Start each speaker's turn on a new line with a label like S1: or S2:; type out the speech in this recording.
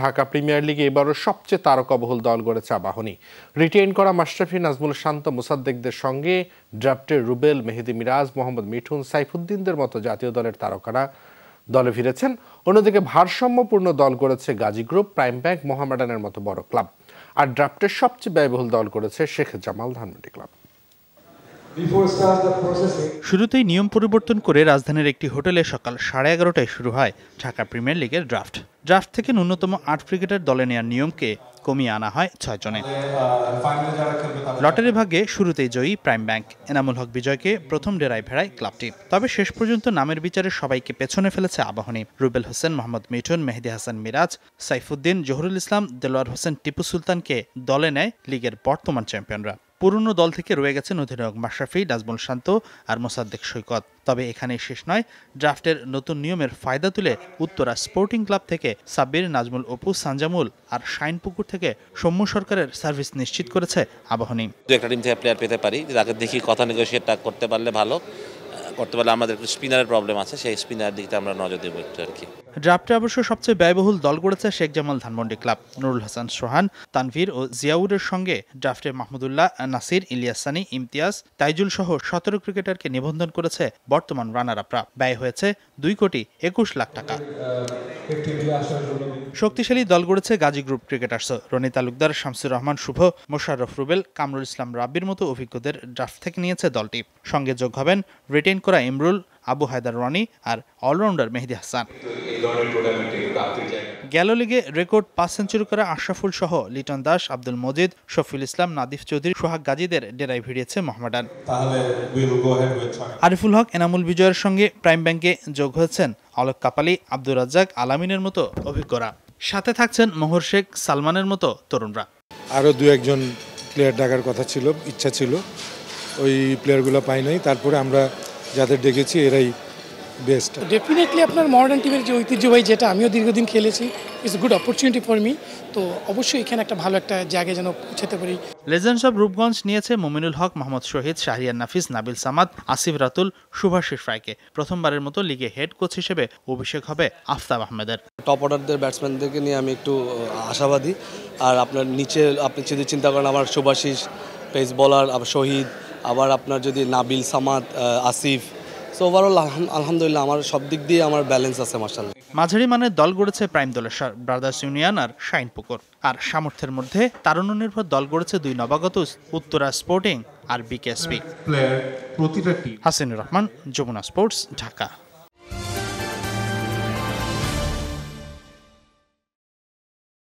S1: Dhaka premier লিগে এবারও সবচেয়ে তারকাবহুল দল গড়েছে আবাহনী। রিটেইন করা মাশরাফি, নাজমুল শান্ত, মোসাদ্দেকদের সঙ্গে ড্রাফটের রুবেল, মেহেদী মিরাজ, মোহাম্মদ মিঠুন, সাইফুদ্দিনদের মতো জাতীয় দলের তারকারা দলে ফিরেছেন। অন্যদিকে ভারসাম্যপূর্ণ দল গড়েছে গাজী গ্রুপ, প্রাইম ব্যাংক, মোহামেডানের মতো বড় ক্লাব। আর ড্রাফটের সবচেয়ে ব্যয়বহুল দল গড়েছে শেখ জামাল ধানমন্ডি ক্লাব।
S2: শুরুতেই নিয়ম পরিবর্তন করে রাজধানীর একটি হোটেলে সকাল 11:30টায় শুরু হয় ঢাকা প্রিমিয়ার লিগের ড্রাফট থেকে ন্যূনতম 8 ক্রিকেটার দলে নেওয়ার নিয়মকে কমিয়ে আনা হয় 6 জনে। লটারি ভাগ্যে শুরুতেই জয়ী প্রাইম ব্যাংক, এনামুল হক বিজয়কে প্রথম ডেরায় ভেড়ায় ক্লাবটি। তবে শেষ পর্যন্ত নামের বিচারে সবাইকে পেছনে ফেলেছে আবাহনী। রুবেল হোসেন, মোহাম্মদ মিঠুন, মেহেদী হাসান মিরাজ, সাইফুদ্দিন, জহুরুল ইসলাম, দেলোয়ার হোসেন, টিপু সুলতানকে দলে নেয় লিগের বর্তমান চ্যাম্পিয়নরা। পুরনো দল থেকে রয়ে গেছেন অধিনায়ক মাশরাফি, নাজমুল শান্ত আর মোসাদ্দেক সৈকত। তবে এখানেই শেষ নয়। ড্রাফটের নতুন নিয়মের ফায়দা তুলে উত্তরা স্পোর্টিং ক্লাব থেকে সাব্বির, নাজমুল অপু, সানজামুল আর শাইনপুকুর থেকে সৌম্য সরকারের সার্ভিস নিশ্চিত করেছে আবাহনী।
S3: একটা টিম থেকে প্লেয়ার পেতে পারি, তাকে দেখি কথা নেগোশিয়েটটা করতে পারলে ভালো করতে পারলে। আমাদের একটু স্পিনারের প্রবলেম আছে, সেই স্পিনার দিকটা আমরা নজর দেবো একটু আর কি।
S2: ড্রাফটে অবশ্য সবচেয়ে ব্যয়বহুল দল গড়েছে শেখ জামাল ধানমন্ডি ক্লাব। নুরুল হাসান সোহান, তানভীর ও জিয়াউরের সঙ্গে ড্রাফটে মাহমুদুল্লাহ, নাসির, ইলিয়াস সানি, ইমতিয়াজ, তাইজুল সহ 17 ক্রিকেটারকে নিবন্ধন করেছে বর্তমান রানার আপরা। ব্যয় হয়েছে 2,21,00,000 টাকা। শক্তিশালী দল গড়েছে গাজী গ্রুপ ক্রিকেটার্স। রনি তালুকদার, শামসুর রহমান শুভ, মোশাররফ রুবেল, কামরুল ইসলাম রাব্বির মতো অভিজ্ঞদের ড্রাফট থেকে নিয়েছে দলটি। সঙ্গে যোগ হবেন রিটেইন করা ইমরুল, আবু হায়দার রনি আর অলরাউন্ডার মেহেদী হাসান। গেল লিগে রেকর্ড 5 সেঞ্চুরি করা আশরাফুল সহ লিটন দাস, আব্দুল মজিদ, শফিউল ইসলাম, নাদিফ চৌধুরী, সোহাগ গাজীদের ডেরায় ভিড়িয়েছে মোহামেডান। আরিফুল হক, এনামুল বিজয়ের সঙ্গে প্রাইম ব্যাংকে যোগ হয়েছেন অলোক কাপালি, আব্দুর রাজ্জাক, আলামিনের মতো অভিজ্ঞরা। সাথে থাকছেন মোহর শেখ, সালমানের মতো তরুণরা।
S4: আরও 2-1 প্লেয়ার ডাকার কথা ছিল, ইচ্ছা ছিল, ওই প্লেয়ারগুলো পাই নাই। তারপরে আমরা যাদের ডেকেছি এরাই বেস্ট।
S5: ডেফিনেটলি আপনার মডার্ন টিমের যে ঐতিহ্যবাহী, যেটা আমিও দীর্ঘদিন খেলেছি, it's good opportunity for me. তো অবশ্যই এখানে একটা ভালো একটা জায়গায় যেন পৌঁছাতে পারি।
S2: লেজেন্ডস অব রূপগঞ্জ নিয়েছে মুমিনুল হক, মোহাম্মদ শহীদ, শাহরিয়ার নাফিস, নাবিল সামাদ, আসিফ রাতুল, সুভাষিস রায়কে। প্রথমবারের মতো লিগে হেড কোচ হিসেবে অভিষেক হবে আফতাব আহমেদের।
S6: টপ অর্ডারদের ব্যাটসম্যানদেরকে নিয়ে আমি একটু আশাবাদী। আর আপনার নিচে আপনি যদি চিন্তা করেন, আমার সুভাষিস পেস বোলার, আবার শহীদ, আবার আপনার যদি নাবিল, সামাদ, আসিফ, সো ওভারঅল আলহামদুলিল্লাহ আমার সব দিক দিয়ে আমার ব্যালেন্স আছে মাশাআল্লাহ।
S2: মাঝারি মানের দল গড়েছে প্রাইম দলেশ্বর, ব্রাদার্স ইউনিয়ন আর শাইনপুকুর। আর সামর্থ্যের মধ্যে তারুণ্য নির্ভর দল গড়েছে 2 নবাগত উত্তরা স্পোর্টিং আর বিকেএসপি। হাসিনুর রহমান, যমুনা স্পোর্টস, ঢাকা।